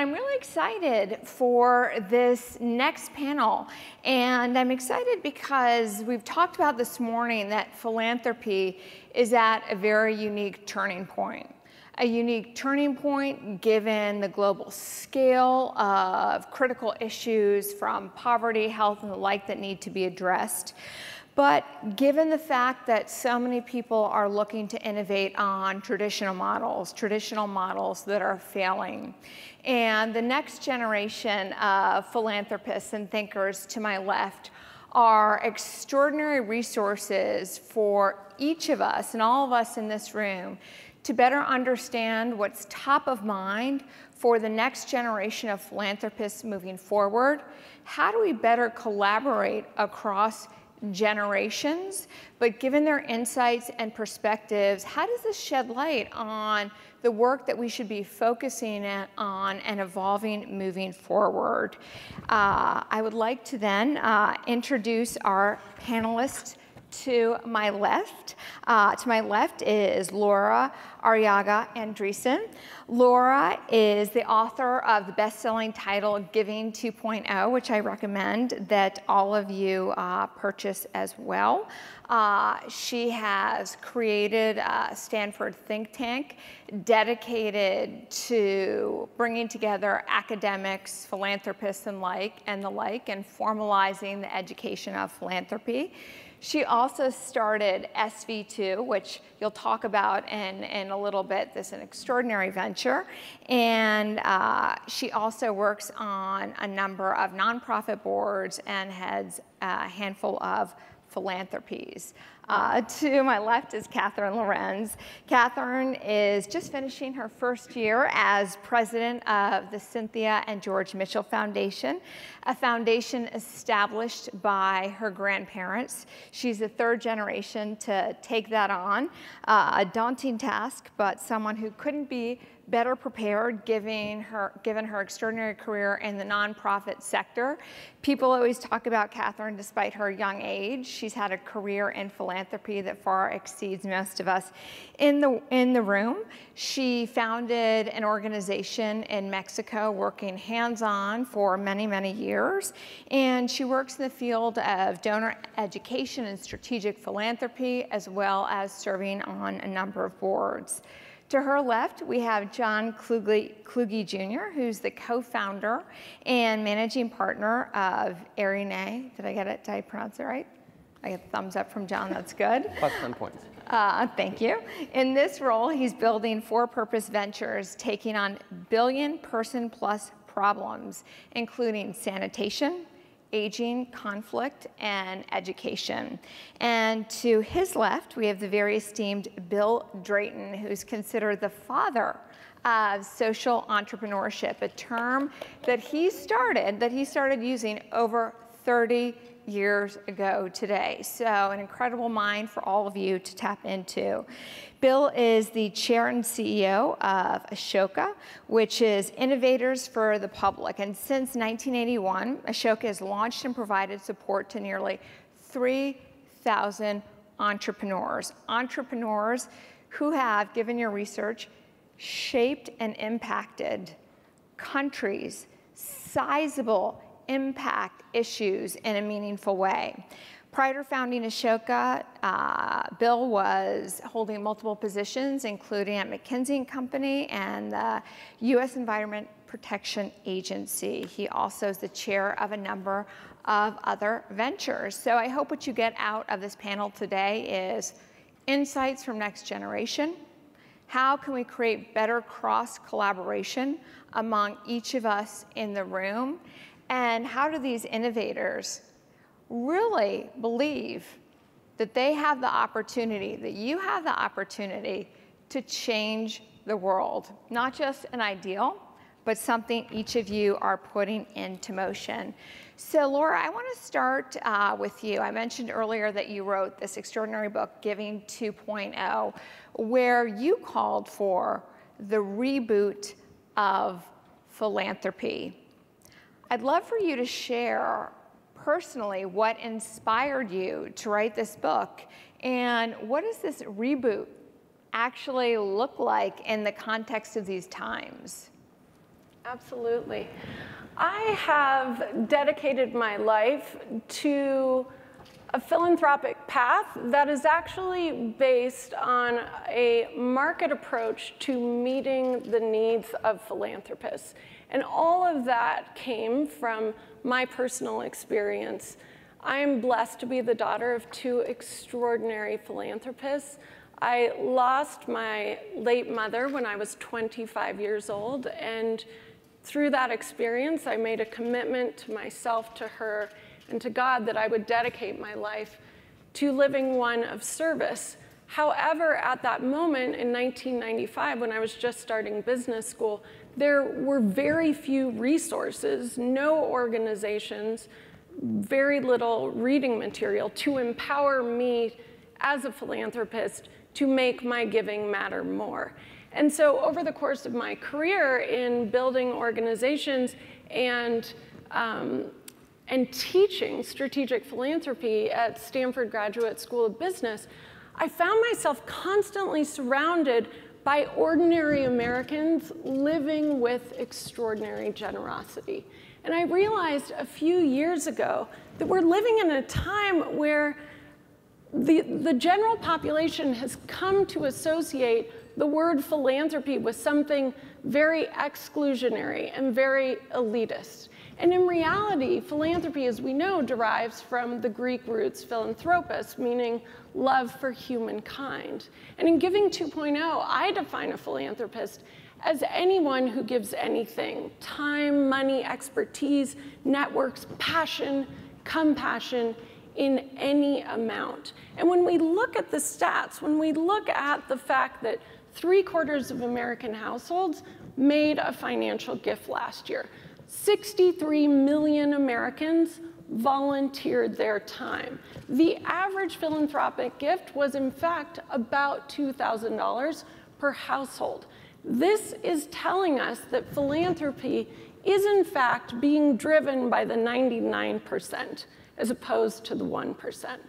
I'm really excited for this next panel, and I'm excited because we've talked about this morning that philanthropy is at a very unique turning point. A unique turning point given the global scale of critical issues from poverty, health, and the like that need to be addressed. But given the fact that so many people are looking to innovate on traditional models that are failing, and the next generation of philanthropists and thinkers to my left are extraordinary resources for each of us and all of us in this room to better understand what's top of mind for the next generation of philanthropists moving forward. How do we better collaborate across generations, but given their insights and perspectives, how does this shed light on the work that we should be focusing on and evolving moving forward? I would like to then introduce our panelists to my left. To my left is Laura Arriaga Andreessen. Laura is the author of the best-selling title Giving 2.0, which I recommend that all of you purchase as well. She has created a Stanford think tank dedicated to bringing together academics, philanthropists, and the like, and formalizing the education of philanthropy. She also started SV2, which you'll talk about in a little bit. This is an extraordinary venture. And she also works on a number of nonprofit boards and heads a handful of philanthropies. To my left is Catherine Lorenz. Catherine is just finishing her first year as president of the Cynthia and George Mitchell Foundation, a foundation established by her grandparents. She's the third generation to take that on, a daunting task, but someone who couldn't be better prepared given her extraordinary career in the nonprofit sector. People always talk about Catherine despite her young age. She's had a career in philanthropy that far exceeds most of us in the room. She founded an organization in Mexico working hands-on for many, many years. And she works in the field of donor education and strategic philanthropy, as well as serving on a number of boards. To her left, we have John Kluge Jr., who's the co-founder and managing partner of Arene. Did I get it? Did I pronounce it right? I get a thumbs up from John, that's good. Plus 10 points. Thank you. In this role, he's building for-purpose ventures, taking on billion-person-plus problems, including sanitation, aging, conflict, and education. And to his left, we have the very esteemed Bill Drayton, who's considered the father of social entrepreneurship, a term that he started using over 30 years ago today. So an incredible mind for all of you to tap into. Bill is the chair and CEO of Ashoka, which is Innovators for the Public. And since 1981, Ashoka has launched and provided support to nearly 3,000 entrepreneurs. Entrepreneurs who have, given your research, shaped and impacted countries, sizable impact issues in a meaningful way. Prior to founding Ashoka, Bill was holding multiple positions, including at McKinsey & Company and the U.S. Environment Protection Agency. He also is the chair of a number of other ventures. So I hope what you get out of this panel today is insights from next generation. How can we create better cross-collaboration among each of us in the room? And how do these innovators really believe that they have the opportunity, that you have the opportunity to change the world? Not just an ideal, but something each of you are putting into motion. So Laura, I want to start with you. I mentioned earlier that you wrote this extraordinary book, Giving 2.0, where you called for the reboot of philanthropy. I'd love for you to share personally what inspired you to write this book, and what does this reboot actually look like in the context of these times? Absolutely. I have dedicated my life to a philanthropic path that is actually based on a market approach to meeting the needs of philanthropists. And all of that came from my personal experience. I am blessed to be the daughter of two extraordinary philanthropists. I lost my late mother when I was 25 years old, and through that experience, I made a commitment to myself, to her, and to God that I would dedicate my life to living one of service. However, at that moment in 1995, when I was just starting business school, there were very few resources, no organizations, very little reading material to empower me as a philanthropist to make my giving matter more. And so over the course of my career in building organizations and teaching strategic philanthropy at Stanford Graduate School of Business, I found myself constantly surrounded by ordinary Americans living with extraordinary generosity. And I realized a few years ago that we're living in a time where the general population has come to associate the word philanthropy with something very exclusionary and very elitist. And in reality, philanthropy, as we know, derives from the Greek roots philanthropos, meaning love for humankind. And in Giving 2.0, I define a philanthropist as anyone who gives anything: time, money, expertise, networks, passion, compassion, in any amount. And when we look at the stats, when we look at the fact that 3/4 of American households made a financial gift last year, 63 million Americans volunteered their time. The average philanthropic gift was, in fact, about $2,000 per household. This is telling us that philanthropy is, in fact, being driven by the 99% as opposed to the 1%.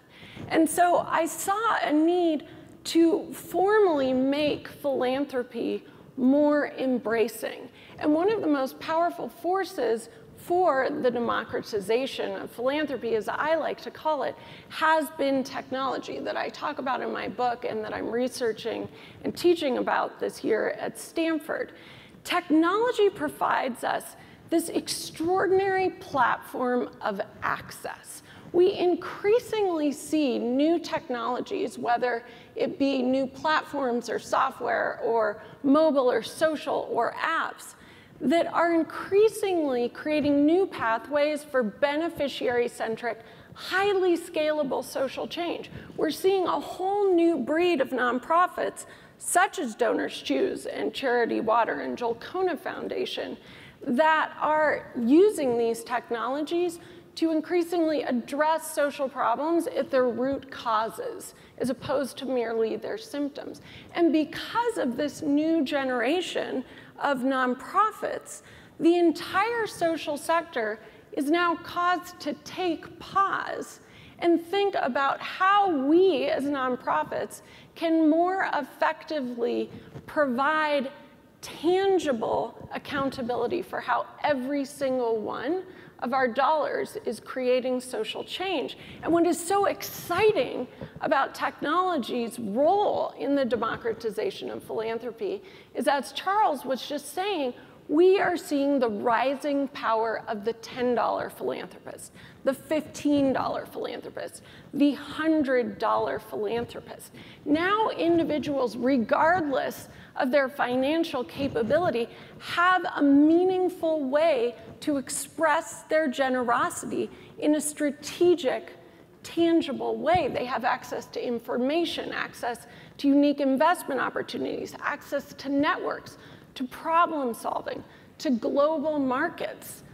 And so I saw a need to formally make philanthropy more embracing. And one of the most powerful forces for the democratization of philanthropy, as I like to call it, has been technology, that I talk about in my book and that I'm researching and teaching about this year at Stanford. Technology provides us this extraordinary platform of access. We increasingly see new technologies, whether it be new platforms or software or mobile or social or apps, that are increasingly creating new pathways for beneficiary-centric, highly scalable social change. We're seeing a whole new breed of nonprofits, such as Donors Choose and Charity Water and Joel Kona Foundation, that are using these technologies to increasingly address social problems at their root causes, as opposed to merely their symptoms. And because of this new generation of nonprofits, the entire social sector is now caused to take pause and think about how we as nonprofits can more effectively provide tangible accountability for how every single one of our dollars is creating social change. And what is so exciting about technology's role in the democratization of philanthropy is, as Charles was just saying, we are seeing the rising power of the $10 philanthropist, the $15 philanthropist, the $100 philanthropist. Now individuals, regardless of their financial capability, have a meaningful way to express their generosity in a strategic, tangible way. They have access to information, access to unique investment opportunities, access to networks, to problem solving, to global markets.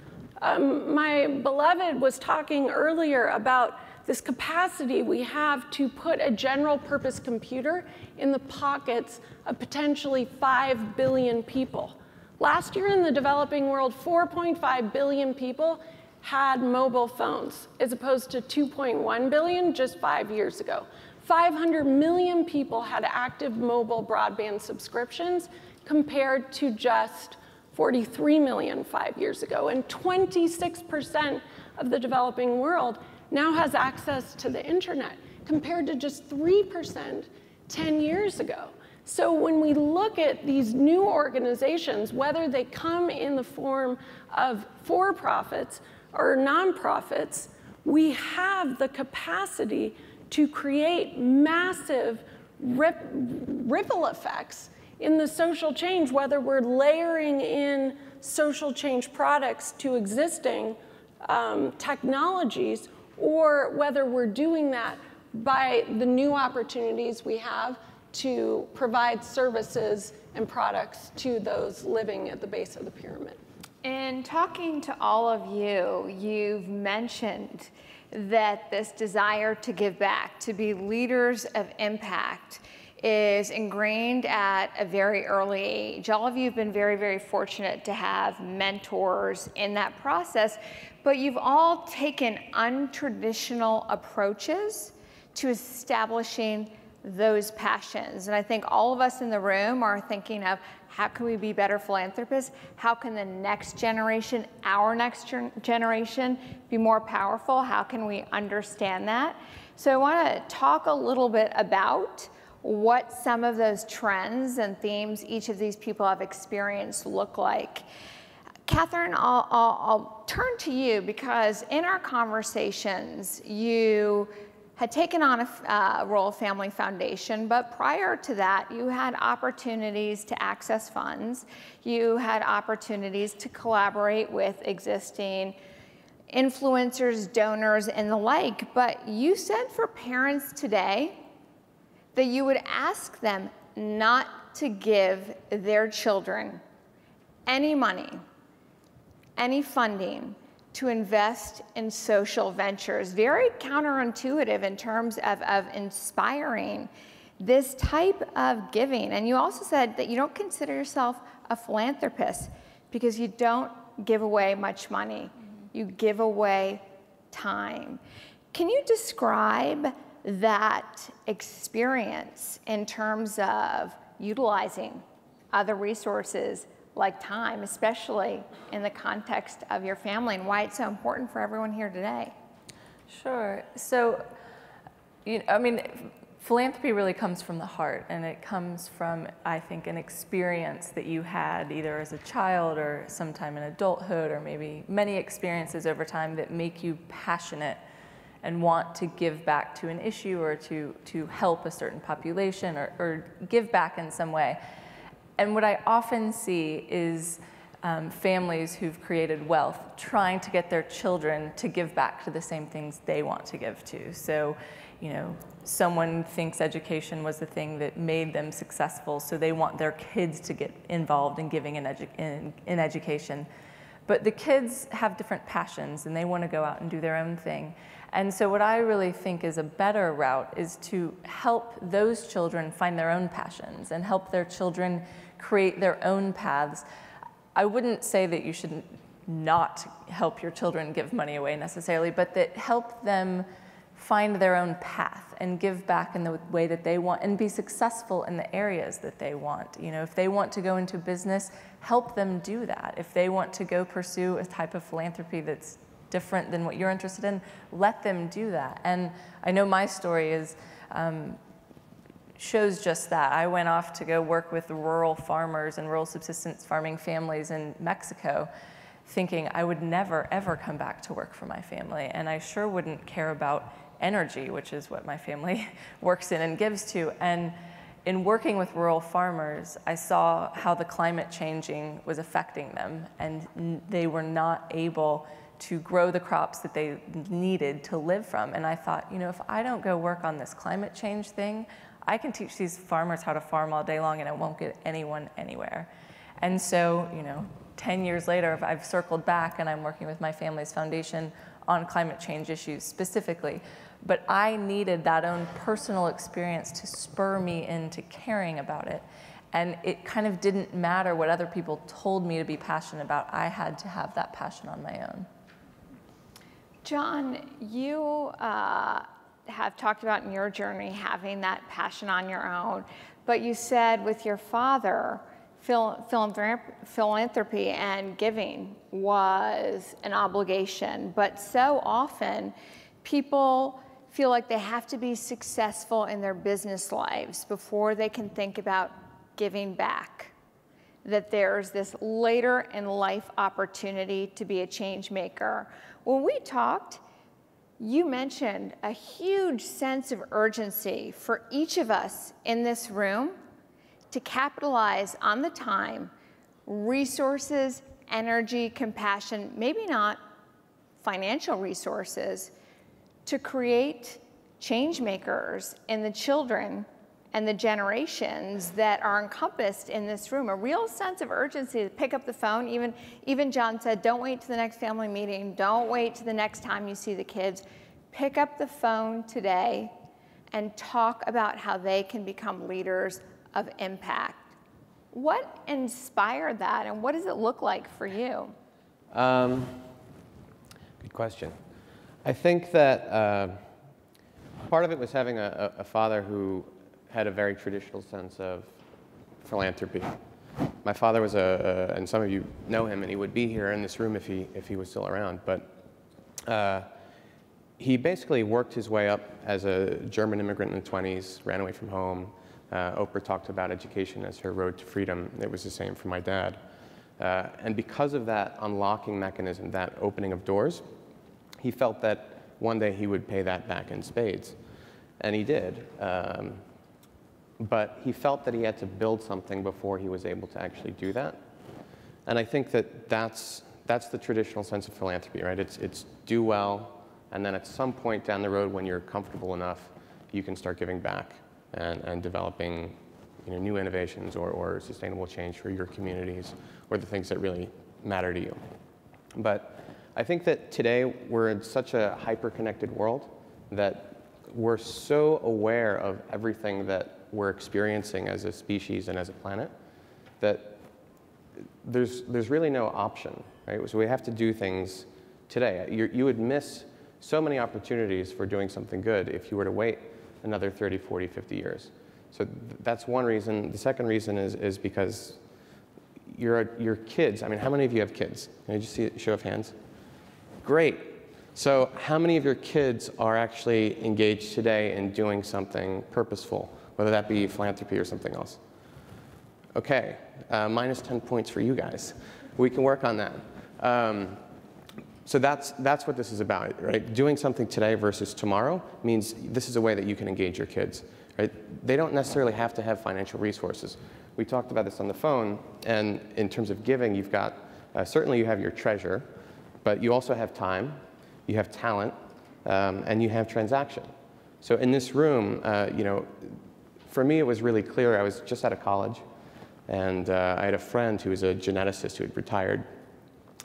My beloved was talking earlier about this capacity we have to put a general purpose computer in the pockets of potentially 5 billion people. Last year in the developing world, 4.5 billion people had mobile phones, as opposed to 2.1 billion just 5 years ago. 500 million people had active mobile broadband subscriptions, compared to just 43 million 5 years ago, and 26% of the developing world now has access to the internet, compared to just 3% 10 years ago. So when we look at these new organizations, whether they come in the form of for-profits or nonprofits, we have the capacity to create massive ripple effects in the social change, whether we're layering in social change products to existing technologies, or whether we're doing that by the new opportunities we have to provide services and products to those living at the base of the pyramid. In talking to all of you, you've mentioned that this desire to give back, to be leaders of impact, is ingrained at a very early age. All of you have been very, very fortunate to have mentors in that process, but you've all taken untraditional approaches to establishing those passions. And I think all of us in the room are thinking of, how can we be better philanthropists? How can the next generation, our next generation, be more powerful? How can we understand that? So I want to talk a little bit about what some of those trends and themes each of these people have experienced look like. Catherine, I'll turn to you, because in our conversations, you had taken on a Royal Family Foundation, but prior to that, you had opportunities to access funds. You had opportunities to collaborate with existing influencers, donors, and the like. But you said for parents today that you would ask them not to give their children any money, any funding, to invest in social ventures. Very counterintuitive in terms of inspiring this type of giving. And you also said that you don't consider yourself a philanthropist because you don't give away much money. You give away time. Can you describe that experience in terms of utilizing other resources like time, especially in the context of your family, and why it's so important for everyone here today? Sure. So, I mean, philanthropy really comes from the heart, and it comes from, I think, an experience that you had either as a child or sometime in adulthood, or maybe many experiences over time that make you passionate and want to give back to an issue, or to help a certain population, or give back in some way. And what I often see is families who've created wealth trying to get their children to give back to the same things they want to give to. So, someone thinks education was the thing that made them successful, so they want their kids to get involved in giving in education. But the kids have different passions, and they want to go out and do their own thing. And so what I really think is a better route is to help those children find their own passions and help their children create their own paths. I wouldn't say that you should not help your children give money away necessarily, but that help them find their own path and give back in the way that they want and be successful in the areas that they want. If they want to go into business, help them do that. If they want to go pursue a type of philanthropy that's different than what you're interested in, let them do that. And I know my story shows just that. I went off to go work with rural farmers and rural subsistence farming families in Mexico, thinking I would never, ever come back to work for my family. And I sure wouldn't care about energy, which is what my family works in and gives to. And in working with rural farmers, I saw how the climate changing was affecting them, and they were not able to grow the crops that they needed to live from. And I thought, if I don't go work on this climate change thing, I can teach these farmers how to farm all day long and it won't get anyone anywhere. And so, 10 years later, I've circled back and I'm working with my family's foundation on climate change issues specifically. But I needed that own personal experience to spur me into caring about it. And it kind of didn't matter what other people told me to be passionate about. I had to have that passion on my own. John, you have talked about in your journey having that passion on your own, but you said with your father philanthropy and giving was an obligation, but so often people feel like they have to be successful in their business lives before they can think about giving back. That there's this later in life opportunity to be a change maker. When we talked, you mentioned a huge sense of urgency for each of us in this room to capitalize on the time, resources, energy, compassion, maybe not financial resources, to create change makers in the children and the generations that are encompassed in this room. A real sense of urgency to pick up the phone. Even John said, don't wait to the next family meeting. Don't wait to the next time you see the kids. Pick up the phone today and talk about how they can become leaders of impact. What inspired that, and what does it look like for you? Good question. I think that part of it was having a father who had a very traditional sense of philanthropy. My father was and some of you know him, and he would be here in this room if he was still around, but he basically worked his way up as a German immigrant in the 20s, ran away from home. Oprah talked about education as her road to freedom. It was the same for my dad. And because of that unlocking mechanism, that opening of doors, he felt that one day he would pay that back in spades. And he did. But he felt that he had to build something before he was able to actually do that. And I think that that's the traditional sense of philanthropy, right? It's do well, and then at some point down the road when you're comfortable enough, you can start giving back and developing new innovations or sustainable change for your communities or the things that really matter to you. But I think that today we're in such a hyper-connected world that we're so aware of everything that we're experiencing as a species and as a planet that there's really no option, right? So we have to do things today. You would miss so many opportunities for doing something good if you were to wait another 30, 40, 50 years. So that's one reason. The second reason is because your kids, I mean, how many of you have kids? Can I just see a show of hands? Great. So how many of your kids are actually engaged today in doing something purposeful, whether that be philanthropy or something else? Okay, minus 10 points for you guys. We can work on that. So that's what this is about, right? Doing something today versus tomorrow means this is a way that you can engage your kids, right? They don't necessarily have to have financial resources. We talked about this on the phone, and in terms of giving, you've got, certainly you have your treasure, but you also have time, you have talent, and you have transaction. So in this room, for me it was really clear. I was just out of college, and I had a friend who was a geneticist who had retired,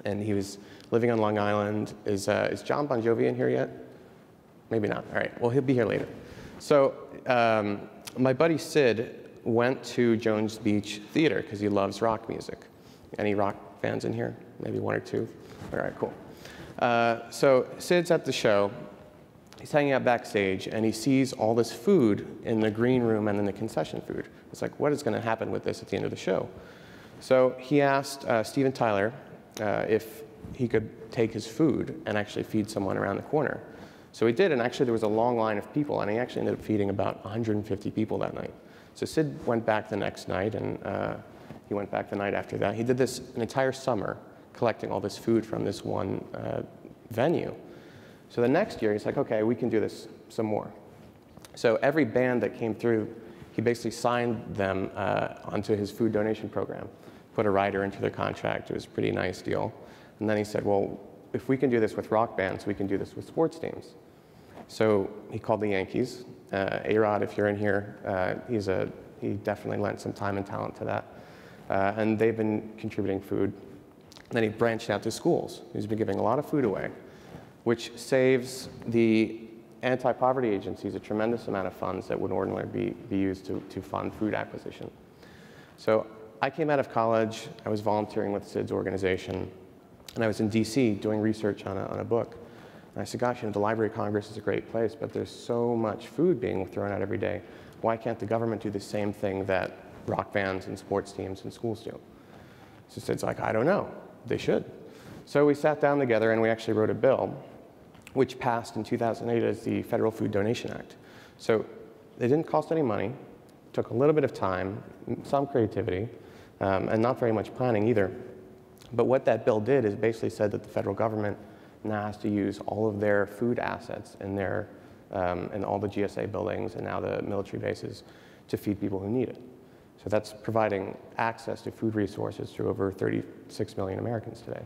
and he was living on Long Island. Is John Bon Jovi in here yet? Maybe not. All right, well, he'll be here later. So my buddy Sid went to Jones Beach Theater because he loves rock music. Any rock fans in here? Maybe one or two? All right, cool. So Sid's at the show. He's hanging out backstage, and he sees all this food in the green room and in the concession food. It's like, what is going to happen with this at the end of the show? So he asked Steven Tyler if he could take his food and actually feed someone around the corner. So he did, and actually there was a long line of people, and he actually ended up feeding about 150 people that night. So Sid went back the next night, and he went back the night after that. He did this an entire summer, collecting all this food from this one venue. So the next year, he's like, okay, we can do this some more. So every band that came through, he basically signed them onto his food donation program, put a rider into their contract. It was a pretty nice deal. And then he said, well, if we can do this with rock bands, we can do this with sports teams. So he called the Yankees. A-Rod, if you're in here, he definitely lent some time and talent to that. And they've been contributing food. And then he branched out to schools. He's been giving a lot of food away, which saves the anti-poverty agencies a tremendous amount of funds that would ordinarily be used to fund food acquisition. So I came out of college. I was volunteering with Sid's organization. And I was in DC doing research on a book. And I said, gosh, the Library of Congress is a great place, but there's so much food being thrown out every day. Why can't the government do the same thing that rock bands and sports teams and schools do? So it's like, I don't know. They should. So we sat down together and we actually wrote a bill which passed in 2008 as the Federal Food Donation Act. So it didn't cost any money, took a little bit of time, some creativity, and not very much planning either. But what that bill did is basically said that the federal government now has to use all of their food assets in their, in all the GSA buildings and now the military bases to feed people who need it. So that's providing access to food resources to over 36 million Americans today.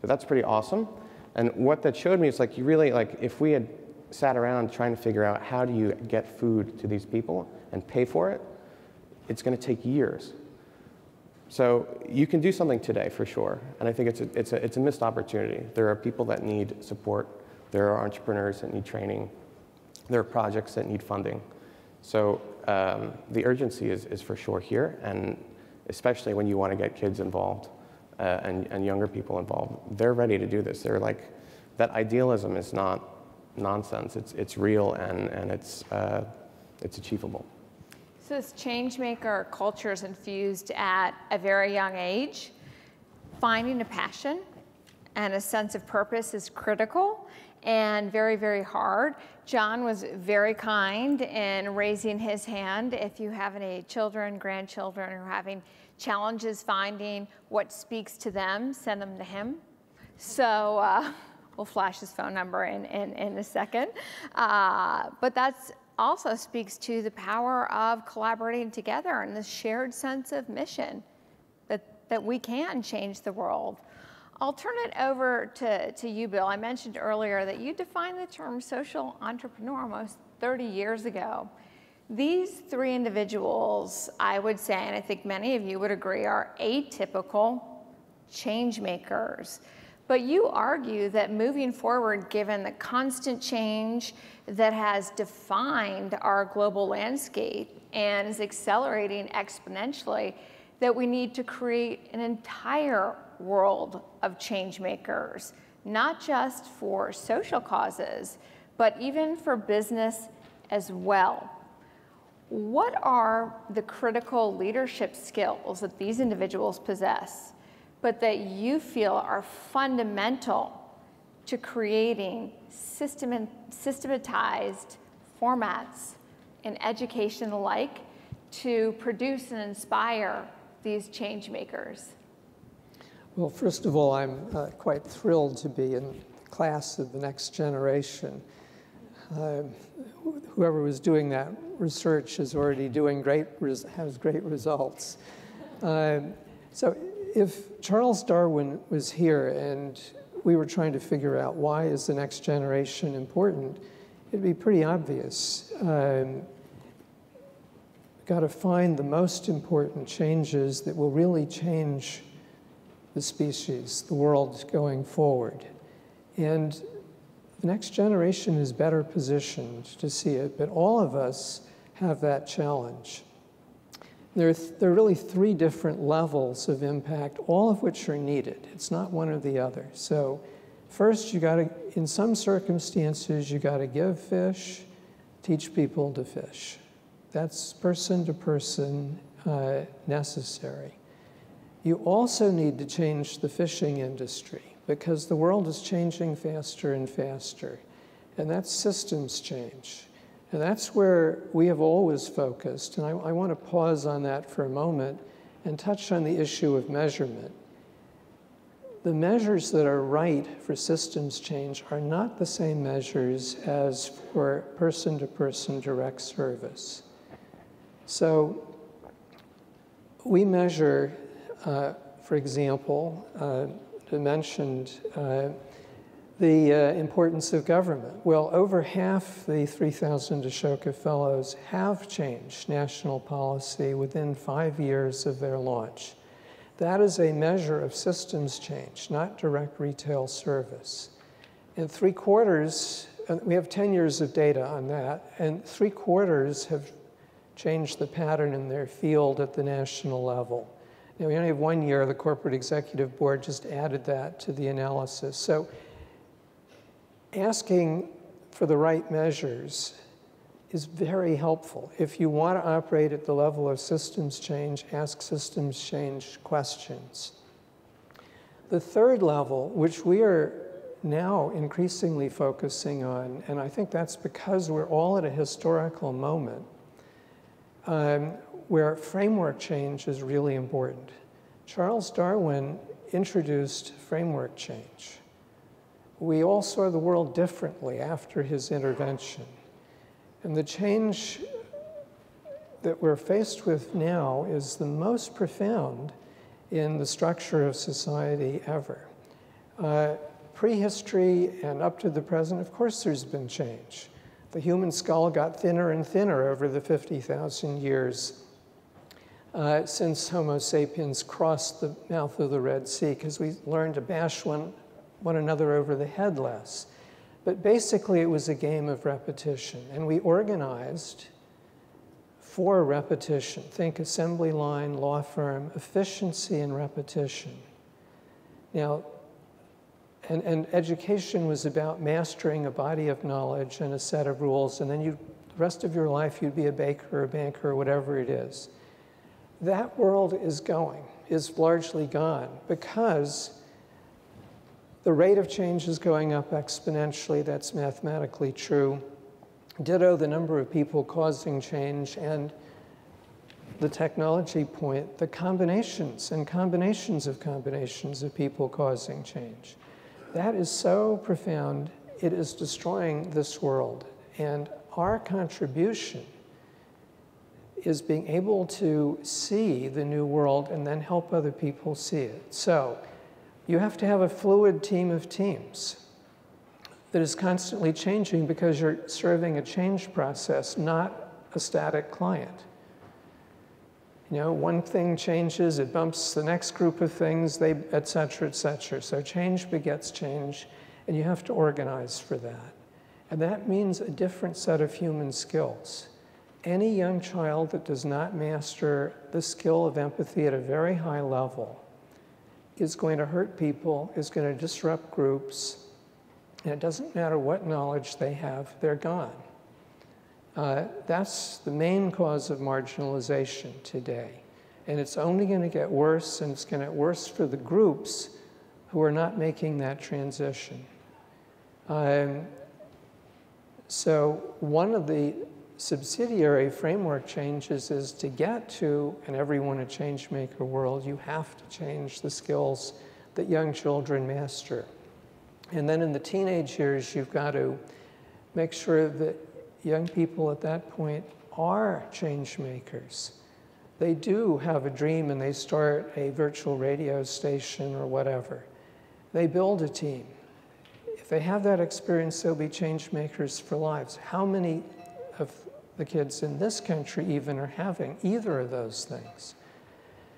So that's pretty awesome. And what that showed me is like, you really, like, if we had sat around trying to figure out how do you get food to these people and pay for it, it's going to take years. So you can do something today for sure, and I think it's a missed opportunity. There are people that need support. There are entrepreneurs that need training. There are projects that need funding. So the urgency is for sure here, and especially when you want to get kids involved and younger people involved. They're ready to do this. They're like, that idealism is not nonsense. It's real and it's achievable. So this change maker culture is infused at a very young age. Finding a passion and a sense of purpose is critical and very, very hard. John was very kind in raising his hand. If you have any children, grandchildren who are having challenges finding what speaks to them, send them to him. So we'll flash his phone number in a second. But that's also speaks to the power of collaborating together and the shared sense of mission that we can change the world. I'll turn it over to you, Bill. I mentioned earlier that you defined the term social entrepreneur almost 30 years ago. These three individuals, I would say, and I think many of you would agree, are atypical change makers. But you argue that moving forward, given the constant change that has defined our global landscape and is accelerating exponentially, that we need to create an entire world of change makers, not just for social causes, but even for business as well. What are the critical leadership skills that these individuals possess, but that you feel are fundamental to creating systematized formats in education alike to produce and inspire these change makers? Well, first of all, I'm quite thrilled to be in the class of the next generation. Whoever was doing that research is already doing has great results. So if Charles Darwin was here and we were trying to figure out why is the next generation important, it'd be pretty obvious. Got to find the most important changes that will really change the species, the world going forward. And the next generation is better positioned to see it, but all of us have that challenge. There are really three different levels of impact, all of which are needed. It's not one or the other. So first, you got to, in some circumstances, you got to give fish, teach people to fish. That's person to person necessary. You also need to change the fishing industry because the world is changing faster and faster, and that's systems change. And that's where we have always focused, and I want to pause on that for a moment and touch on the issue of measurement. The measures that are right for systems change are not the same measures as for person-to-person direct service. So we measure, for example, mentioned the importance of government. Well, over half the 3,000 Ashoka Fellows have changed national policy within 5 years of their launch. That is a measure of systems change, not direct retail service. And 3/4, we have 10 years of data on that, and 3/4 have changed the pattern in their field at the national level. Now, we only have 1 year. The Corporate Executive Board just added that to the analysis. So asking for the right measures is very helpful. If you want to operate at the level of systems change, ask systems change questions. The third level, which we are now increasingly focusing on, and I think that's because we're all at a historical moment where framework change is really important. Charles Darwin introduced framework change. We all saw the world differently after his intervention. And the change that we're faced with now is the most profound in the structure of society ever. Prehistory and up to the present, of course there's been change. The human skull got thinner and thinner over the 50,000 years since Homo sapiens crossed the mouth of the Red Sea, because we learned to bash one another over the head less. But basically it was a game of repetition, and we organized for repetition. Think assembly line, law firm, efficiency and repetition. Now, and education was about mastering a body of knowledge and a set of rules, and then the rest of your life you'd be a baker, a banker, or whatever it is. That world is largely gone, because the rate of change is going up exponentially. That's mathematically true. Ditto the number of people causing change, and the technology point, the combinations and combinations of people causing change. That is so profound, it is destroying this world. And our contribution is being able to see the new world and then help other people see it. So you have to have a fluid team of teams that is constantly changing, because you're serving a change process, not a static client. You know, one thing changes, it bumps the next group of things, et cetera, et cetera. So change begets change, and you have to organize for that. And that means a different set of human skills. Any young child that does not master the skill of empathy at a very high level is going to hurt people, is going to disrupt groups, and it doesn't matter what knowledge they have, they're gone. That's the main cause of marginalization today. And it's only going to get worse, and it's going to get worse for the groups who are not making that transition. So one of the subsidiary framework changes is to get to an everyone a change maker world, you have to change the skills that young children master. And then in the teenage years, you've got to make sure that young people at that point are change makers. They do have a dream and they start a virtual radio station or whatever. They build a team. If they have that experience, they'll be change makers for lives. How many of the kids in this country even are having either of those things?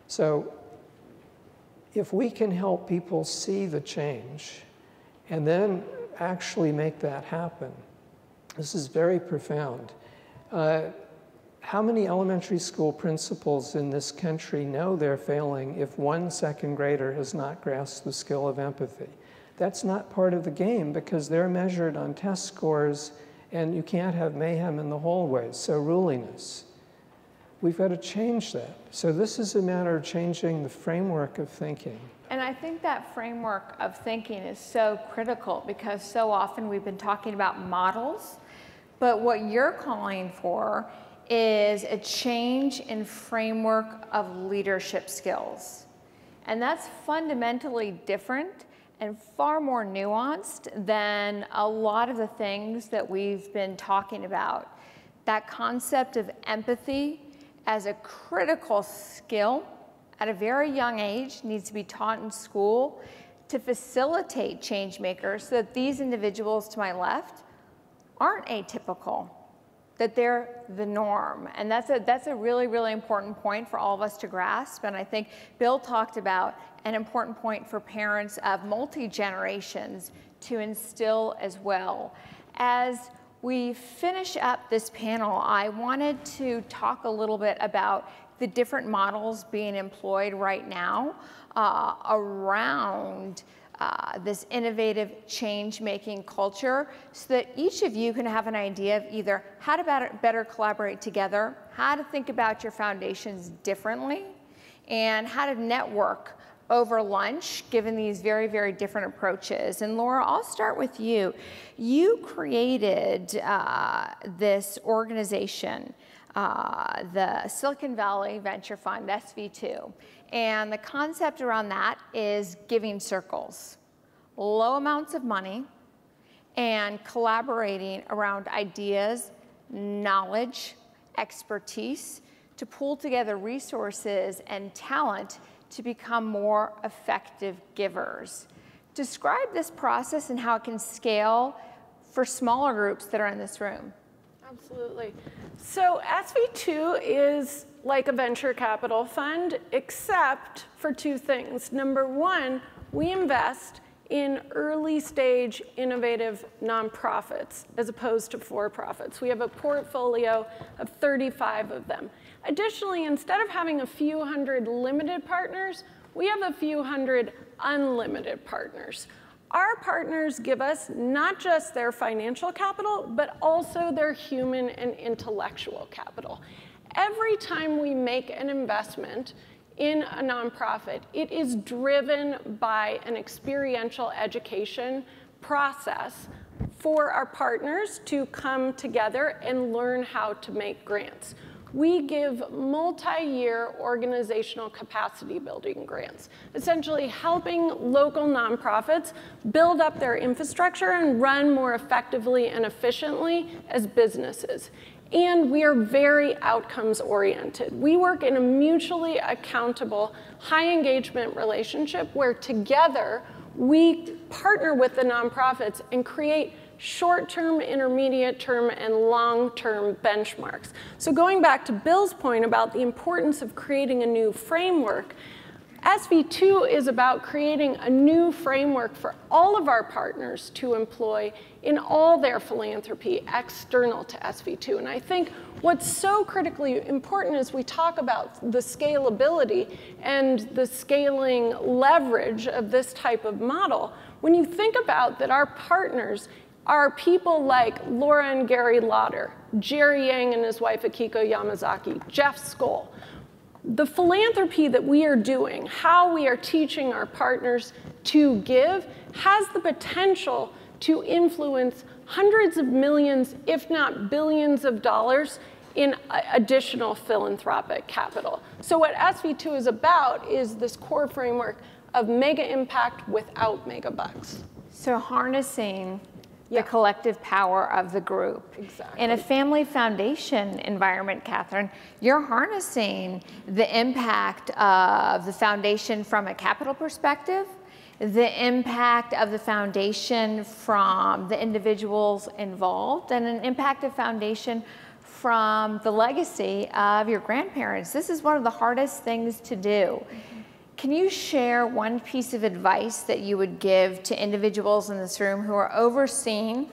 So if we can help people see the change and then actually make that happen, this is very profound. How many elementary school principals in this country know they're failing if one second grader has not grasped the skill of empathy? That's not part of the game, because they're measured on test scores, and you can't have mayhem in the hallways, so ruliness. We've got to change that. So this is a matter of changing the framework of thinking. And I think that framework of thinking is so critical, because so often we've been talking about models, but what you're calling for is a change in framework of leadership skills. And that's fundamentally different and far more nuanced than a lot of the things that we've been talking about. That concept of empathy as a critical skill at a very young age needs to be taught in school to facilitate change makers, so that these individuals to my left aren't atypical, that they're the norm. And that's a really, really important point for all of us to grasp. And I think Bill talked about an important point for parents of multi-generations to instill as well. As we finish up this panel, I wanted to talk a little bit about the different models being employed right now around this innovative change-making culture so that each of you can have an idea of either how to better collaborate together, how to think about your foundations differently, and how to network over lunch, given these very, very different approaches. And Laura, I'll start with you. You created this organization, the Silicon Valley Venture Fund, SV2. And the concept around that is giving circles, low amounts of money, and collaborating around ideas, knowledge, expertise, to pull together resources and talent to become more effective givers. Describe this process and how it can scale for smaller groups that are in this room. Absolutely. So SV2 is like a venture capital fund, except for two things. Number one, we invest in early stage innovative nonprofits as opposed to for-profits. We have a portfolio of 35 of them. Additionally, instead of having a few hundred limited partners, we have a few hundred unlimited partners. Our partners give us not just their financial capital, but also their human and intellectual capital. Every time we make an investment in a nonprofit, it is driven by an experiential education process for our partners to come together and learn how to make grants. We give multi-year organizational capacity building grants, essentially helping local nonprofits build up their infrastructure and run more effectively and efficiently as businesses. And we are very outcomes oriented. We work in a mutually accountable, high engagement relationship where together we partner with the nonprofits and create short-term, intermediate-term, and long-term benchmarks. So going back to Bill's point about the importance of creating a new framework, SV2 is about creating a new framework for all of our partners to employ in all their philanthropy external to SV2. And I think what's so critically important is we talk about the scalability and the scaling leverage of this type of model. When you think about that our partners are people like Laura and Gary Lauder, Jerry Yang and his wife Akiko Yamazaki, Jeff Skoll. The philanthropy that we are doing, how we are teaching our partners to give, has the potential to influence hundreds of millions, if not billions of dollars in additional philanthropic capital. So what SV2 is about is this core framework of mega impact without mega bucks. So harnessing the collective power of the group. Exactly. In a family foundation environment, Catherine, you're harnessing the impact of the foundation from a capital perspective, the impact of the foundation from the individuals involved, and an impact of foundation from the legacy of your grandparents. This is one of the hardest things to do. Can you share one piece of advice that you would give to individuals in this room who are overseeing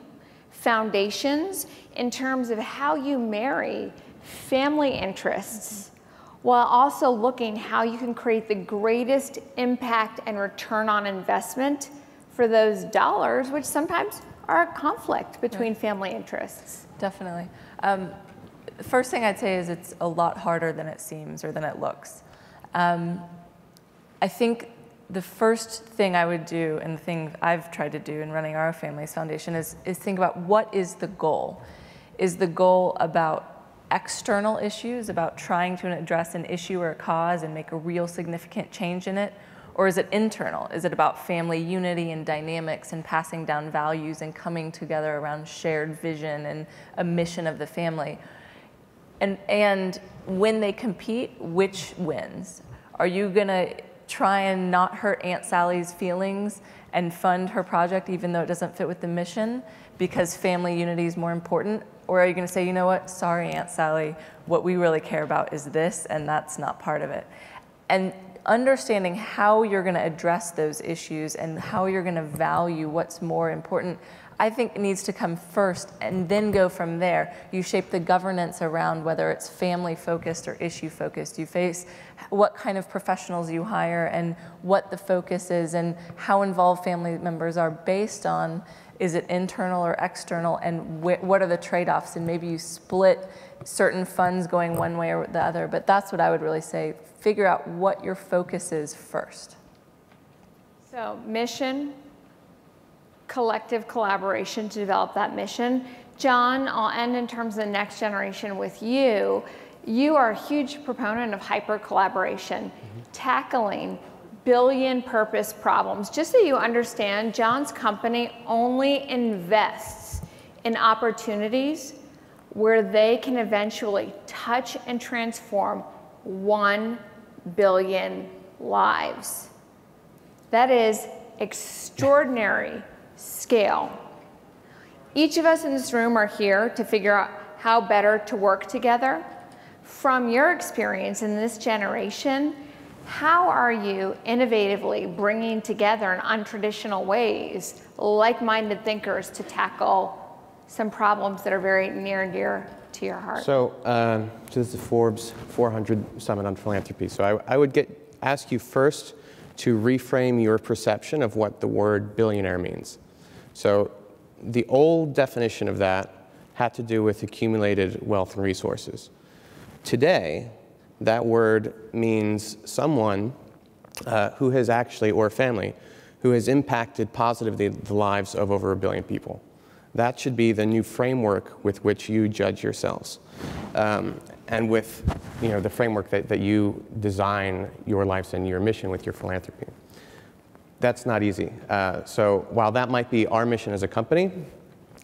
foundations in terms of how you marry family interests while also looking how you can create the greatest impact and return on investment for those dollars, which sometimes are a conflict between family interests? Definitely. The first thing I'd say is it's a lot harder than it seems or than it looks. I think the first thing I would do, and the thing I've tried to do in running our family's foundation, is think about what is the goal. Is the goal about external issues, about trying to address an issue or a cause and make a real significant change in it? Or is it internal? Is it about family unity and dynamics and passing down values and coming together around shared vision and a mission of the family? And when they compete, which wins? Are you gonna try and not hurt Aunt Sally's feelings and fund her project even though it doesn't fit with the mission because family unity is more important? Or are you going to say, you know what, sorry, Aunt Sally, what we really care about is this, and that's not part of it? And understanding how you're going to address those issues and how you're going to value what's more important, I think it needs to come first and then go from there. You shape the governance around whether it's family focused or issue focused. You face what kind of professionals you hire and what the focus is and how involved family members are based on, is it internal or external, and what are the trade-offs, and maybe you split certain funds going one way or the other. But that's what I would really say. Figure out what your focus is first. So mission, collective collaboration to develop that mission. John, I'll end in terms of the next generation with you. You are a huge proponent of hyper collaboration, tackling billion purpose problems. Just so you understand, John's company only invests in opportunities where they can eventually touch and transform 1 billion lives. That is extraordinary scale. Each of us in this room are here to figure out how better to work together. From your experience in this generation, how are you innovatively bringing together in untraditional ways like-minded thinkers to tackle some problems that are very near and dear to your heart? So this is the Forbes 400 Summit on Philanthropy. So I would ask you first to reframe your perception of what the word billionaire means. So the old definition of that had to do with accumulated wealth and resources. Today, that word means someone who has actually, or a family, who has impacted positively the lives of over 1 billion people. That should be the new framework with which you judge yourselves. And with the framework that you design your lives and your mission with your philanthropy. That's not easy. So while that might be our mission as a company,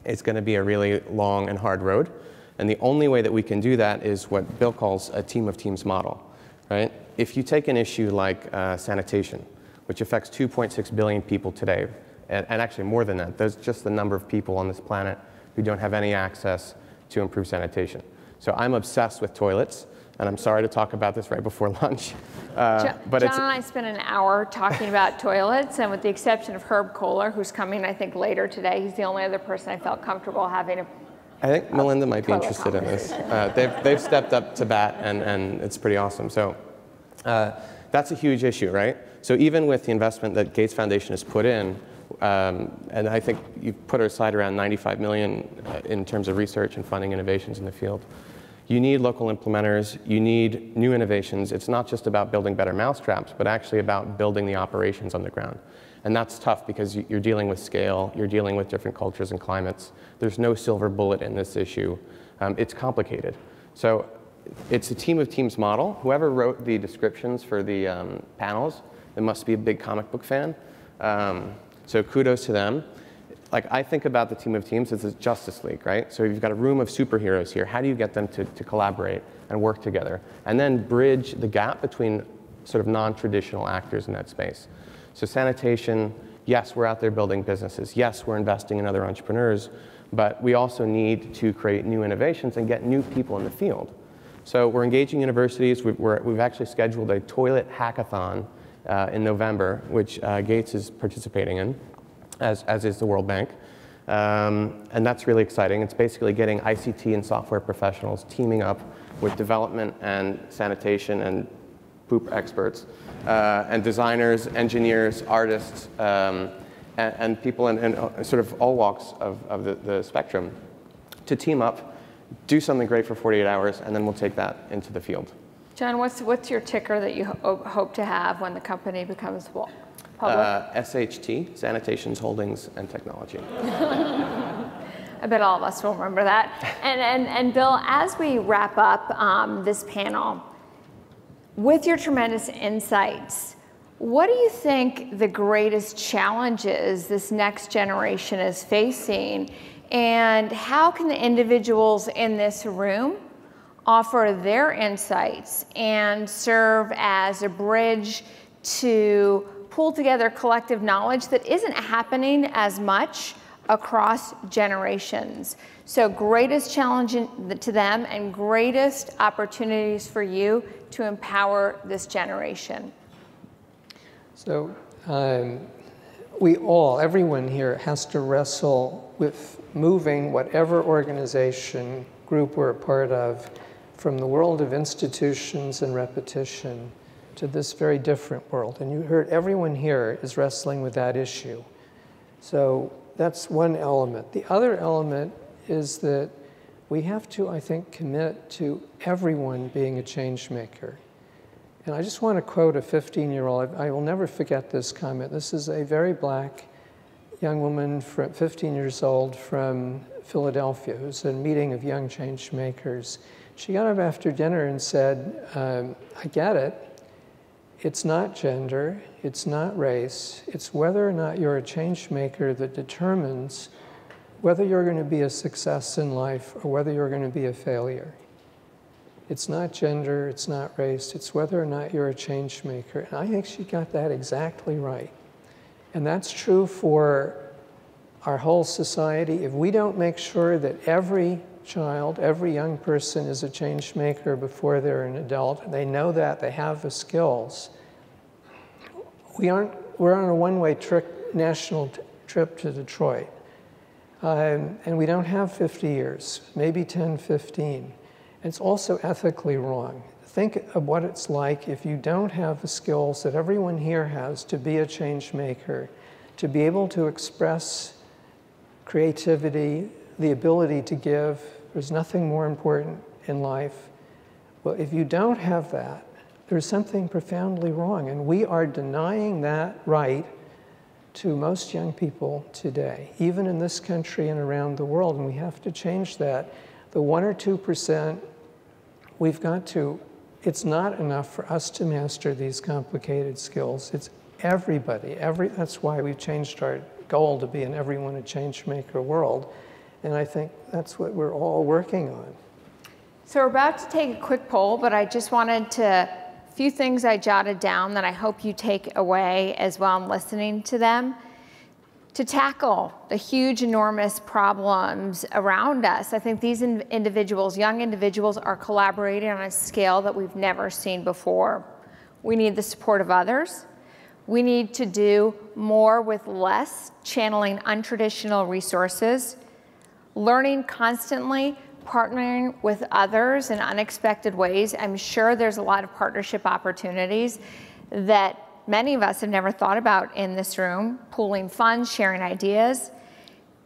it's going to be a really long and hard road. And the only way that we can do that is what Bill calls a team of teams model, right? If you take an issue like sanitation, which affects 2.6 billion people today, and actually more than that, there's just the number of people on this planet who don't have any access to improved sanitation. So I'm obsessed with toilets, and I'm sorry to talk about this right before lunch. But John and I spent an hour talking about toilets, and with the exception of Herb Kohler, who's coming, I think, later today, he's the only other person I felt comfortable having I think Melinda might be interested in this. They've stepped up to bat, and it's pretty awesome. So that's a huge issue, right? So even with the investment that Gates Foundation has put in, and I think you've put aside around 95 million in terms of research and funding innovations in the field. You need local implementers, you need new innovations. It's not just about building better mousetraps, but actually about building the operations on the ground. And that's tough because you're dealing with scale, you're dealing with different cultures and climates. There's no silver bullet in this issue. It's complicated. So it's a team of teams model. Whoever wrote the descriptions for the panels, they must be a big comic book fan. So kudos to them. Like, I think about the team of teams as a Justice League, right? So you've got a room of superheroes here. How do you get them to collaborate and work together? And then bridge the gap between sort of non-traditional actors in that space. So sanitation, yes, we're out there building businesses. Yes, we're investing in other entrepreneurs. But we also need to create new innovations and get new people in the field. So we're engaging universities. We've actually scheduled a toilet hackathon in November, which Gates is participating in, as is the World Bank. And that's really exciting. It's basically getting ICT and software professionals teaming up with development and sanitation and poop experts, and designers, engineers, artists, and people in sort of all walks of the spectrum to team up, do something great for 48 hours, and then we'll take that into the field. John, what's your ticker that you hope to have when the company becomes public? SHT, Sanitations, Holdings, and Technology. I bet all of us will remember that. And Bill, as we wrap up this panel, with your tremendous insights, what do you think the greatest challenges this next generation is facing, and how can the individuals in this room offer their insights and serve as a bridge to pull together collective knowledge that isn't happening as much across generations? So greatest challenge to them and greatest opportunities for you to empower this generation. So everyone here has to wrestle with moving whatever organization, group we're a part of, from the world of institutions and repetition to this very different world. And you heard everyone here is wrestling with that issue. So that's one element. The other element is that we have to, I think, commit to everyone being a change maker. And I just want to quote a 15-year-old. I will never forget this comment. This is a very black young woman, 15 years old, from Philadelphia, who's at a meeting of young change makers. She got up after dinner and said, I get it. It's not gender, it's not race, it's whether or not you're a change maker that determines whether you're going to be a success in life or whether you're going to be a failure. It's not gender, it's not race, it's whether or not you're a change maker. And I think she got that exactly right. And that's true for our whole society. If we don't make sure that every child, every young person is a change maker before they're an adult, they know that, they have the skills, we're on a one-way national trip to Detroit. And we don't have 50 years, maybe 10, 15. It's also ethically wrong. Think of what it's like if you don't have the skills that everyone here has to be a change maker, to be able to express creativity, the ability to give. There's nothing more important in life. Well, if you don't have that, there's something profoundly wrong. And we are denying that right to most young people today, even in this country and around the world. And we have to change that. The 1 or 2%, we've got to, it's not enough for us to master these complicated skills. It's everybody. That's why we've changed our goal to be an everyone a change maker world. And I think that's what we're all working on. So we're about to take a quick poll, but I just wanted to, a few things I jotted down that I hope you take away as well in listening to them. To tackle the huge, enormous problems around us, I think these individuals, young individuals, are collaborating on a scale that we've never seen before. We need the support of others. We need to do more with less, channeling untraditional resources, learning constantly, partnering with others in unexpected ways. I'm sure there's a lot of partnership opportunities that many of us have never thought about in this room, pooling funds, sharing ideas,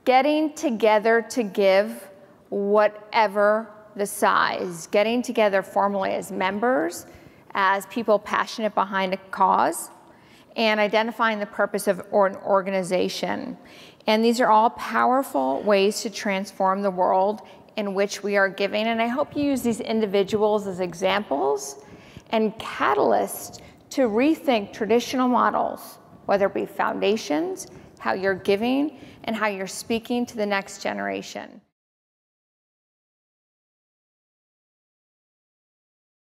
getting together to give whatever the size, getting together formally as members, as people passionate behind a cause, and identifying the purpose of an organization. And these are all powerful ways to transform the world in which we are giving. And I hope you use these individuals as examples and catalysts to rethink traditional models, whether it be foundations, how you're giving, and how you're speaking to the next generation.